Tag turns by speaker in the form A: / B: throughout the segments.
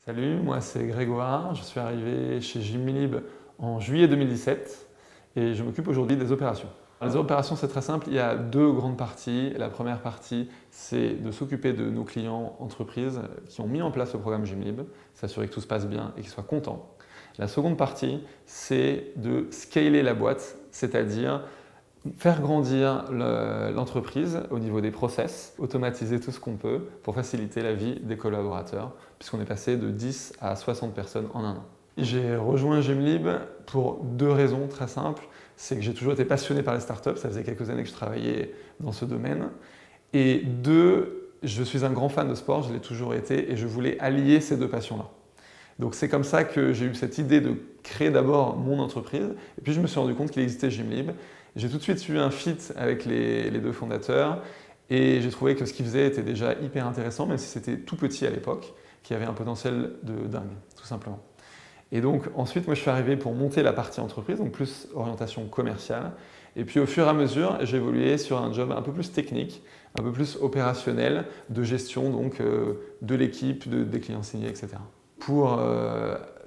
A: Salut, moi c'est Grégoire, je suis arrivé chez Gymlib en juillet 2017 et je m'occupe aujourd'hui des opérations. Les opérations c'est très simple, il y a deux grandes parties. La première partie c'est de s'occuper de nos clients entreprises qui ont mis en place le programme Gymlib, s'assurer que tout se passe bien et qu'ils soient contents. La seconde partie c'est de scaler la boîte, c'est-à-dire faire grandir l'entreprise au niveau des process, automatiser tout ce qu'on peut pour faciliter la vie des collaborateurs, puisqu'on est passé de 10 à 60 personnes en un an. J'ai rejoint Gymlib pour deux raisons très simples. C'est que j'ai toujours été passionné par les startups, ça faisait quelques années que je travaillais dans ce domaine. Et deux, je suis un grand fan de sport, je l'ai toujours été, et je voulais allier ces deux passions-là. Donc c'est comme ça que j'ai eu cette idée de créer d'abord mon entreprise, et puis je me suis rendu compte qu'il existait Gymlib. J'ai tout de suite eu un fit avec les deux fondateurs, et j'ai trouvé que ce qu'ils faisaient était déjà hyper intéressant, même si c'était tout petit à l'époque, qu'il y avait un potentiel de dingue, tout simplement. Et donc ensuite, moi je suis arrivé pour monter la partie entreprise, donc plus orientation commerciale, et puis au fur et à mesure, j'ai évolué sur un job un peu plus technique, un peu plus opérationnel, de gestion donc de l'équipe, des clients signés, etc. Pour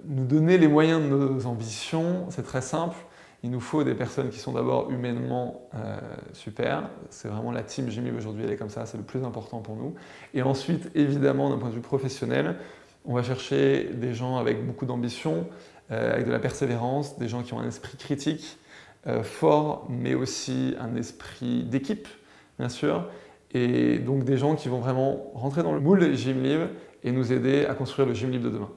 A: nous donner les moyens de nos ambitions, c'est très simple. Il nous faut des personnes qui sont d'abord humainement super. C'est vraiment la team Gymlib aujourd'hui, elle est comme ça, c'est le plus important pour nous. Et ensuite, évidemment, d'un point de vue professionnel, on va chercher des gens avec beaucoup d'ambition, avec de la persévérance, des gens qui ont un esprit critique fort, mais aussi un esprit d'équipe, bien sûr. Et donc des gens qui vont vraiment rentrer dans le moule Gymlib et nous aider à construire le Gymlib de demain.